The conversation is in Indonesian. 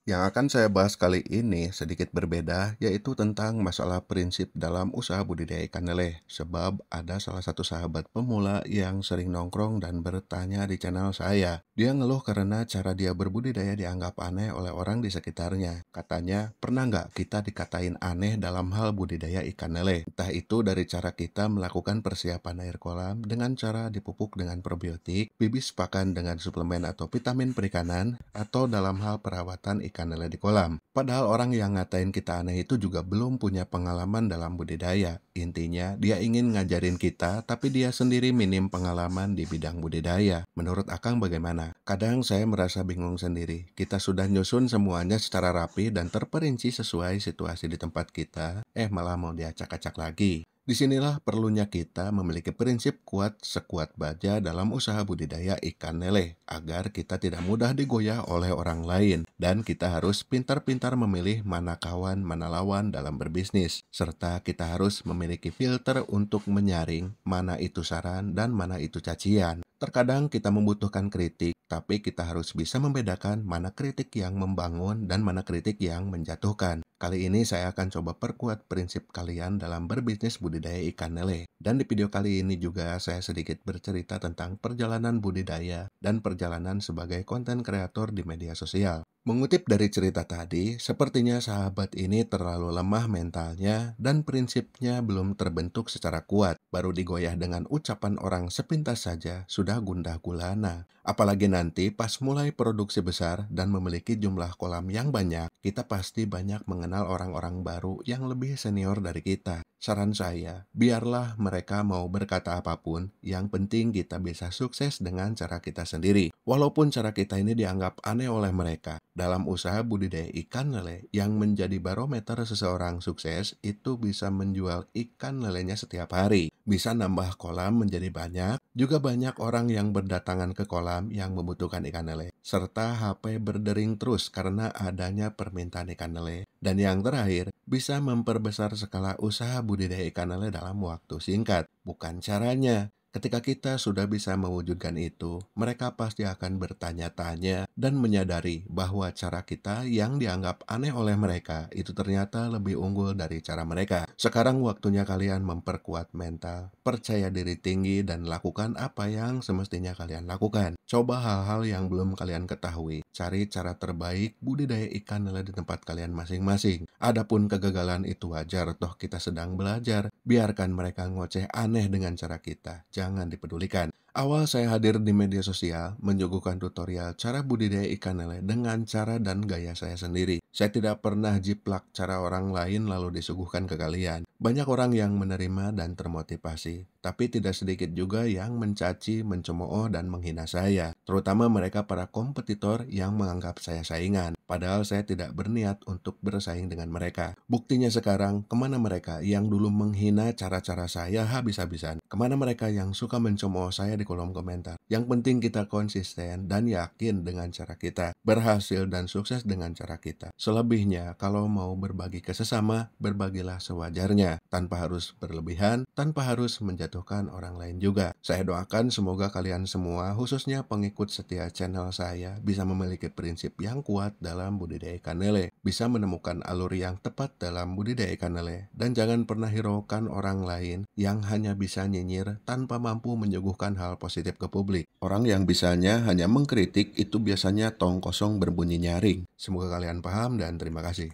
Yang akan saya bahas kali ini sedikit berbeda, yaitu tentang masalah prinsip dalam usaha budidaya ikan lele. Sebab ada salah satu sahabat pemula yang sering nongkrong dan bertanya di channel saya. Dia ngeluh karena cara dia berbudidaya dianggap aneh oleh orang di sekitarnya. Katanya, pernah nggak kita dikatain aneh dalam hal budidaya ikan lele? Entah itu dari cara kita melakukan persiapan air kolam dengan cara dipupuk dengan probiotik, bibis pakan dengan suplemen atau vitamin perikanan, atau dalam hal perawatan ikan lele di kolam. Padahal orang yang ngatain kita aneh itu juga belum punya pengalaman dalam budidaya. Intinya, dia ingin ngajarin kita, tapi dia sendiri minim pengalaman di bidang budidaya. Menurut Akang bagaimana? Kadang saya merasa bingung sendiri. Kita sudah nyusun semuanya secara rapi dan terperinci sesuai situasi di tempat kita, malah mau diacak-acak lagi. Disinilah perlunya kita memiliki prinsip kuat sekuat baja dalam usaha budidaya ikan lele, agar kita tidak mudah digoyah oleh orang lain, dan kita harus pintar-pintar memilih mana kawan, mana lawan dalam berbisnis, serta kita harus memiliki filter untuk menyaring mana itu saran dan mana itu cacian. Terkadang kita membutuhkan kritik, tapi kita harus bisa membedakan mana kritik yang membangun dan mana kritik yang menjatuhkan. Kali ini saya akan coba perkuat prinsip kalian dalam berbisnis budidaya ikan lele. Dan di video kali ini juga saya sedikit bercerita tentang perjalanan budidaya dan perjalanan sebagai konten kreator di media sosial. Mengutip dari cerita tadi, sepertinya sahabat ini terlalu lemah mentalnya dan prinsipnya belum terbentuk secara kuat. Baru digoyah dengan ucapan orang sepintas saja sudah gundah gulana. Apalagi nanti pas mulai produksi besar dan memiliki jumlah kolam yang banyak, kita pasti banyak mengenal orang-orang baru yang lebih senior dari kita. Saran saya, biarlah mereka mau berkata apapun, yang penting kita bisa sukses dengan cara kita sendiri. Walaupun cara kita ini dianggap aneh oleh mereka, dalam usaha budidaya ikan lele yang menjadi barometer seseorang sukses itu bisa menjual ikan lelenya setiap hari, bisa nambah kolam menjadi banyak, juga banyak orang yang berdatangan ke kolam yang membutuhkan ikan lele, serta HP berdering terus karena adanya permintaan ikan lele. Dan yang terakhir, bisa memperbesar skala usaha budidaya ikan lele dalam waktu singkat. Bukan caranya. Ketika kita sudah bisa mewujudkan itu, mereka pasti akan bertanya-tanya dan menyadari bahwa cara kita yang dianggap aneh oleh mereka itu ternyata lebih unggul dari cara mereka. Sekarang waktunya kalian memperkuat mental, percaya diri tinggi, dan lakukan apa yang semestinya kalian lakukan. Coba hal-hal yang belum kalian ketahui. Cari cara terbaik budidaya ikan lele di tempat kalian masing-masing. Adapun kegagalan itu wajar, toh kita sedang belajar. Biarkan mereka ngoceh aneh dengan cara kita. Jangan dipedulikan. Awal saya hadir di media sosial, menyuguhkan tutorial cara budidaya ikan lele dengan cara dan gaya saya sendiri. Saya tidak pernah jiplak cara orang lain lalu disuguhkan ke kalian. Banyak orang yang menerima dan termotivasi, tapi tidak sedikit juga yang mencaci, mencemooh, dan menghina saya. Terutama mereka para kompetitor yang menganggap saya saingan. Padahal saya tidak berniat untuk bersaing dengan mereka. Buktinya sekarang, kemana mereka yang dulu menghina cara-cara saya habis-habisan? Kemana mereka yang suka mencemooh saya di kolom komentar? Yang penting kita konsisten dan yakin dengan cara kita. Berhasil dan sukses dengan cara kita. Selebihnya, kalau mau berbagi ke sesama, berbagilah sewajarnya. Tanpa harus berlebihan, tanpa harus menjatuhkan orang lain juga. Saya doakan semoga kalian semua, khususnya pengikut setia channel saya, bisa memiliki prinsip yang kuat dalam budidaya ikan lele, bisa menemukan alur yang tepat dalam budidaya ikan lele, dan jangan pernah hiraukan orang lain yang hanya bisa nyinyir tanpa mampu menyuguhkan hal positif ke publik. Orang yang bisanya hanya mengkritik itu biasanya tong kosong berbunyi nyaring. Semoga kalian paham dan terima kasih.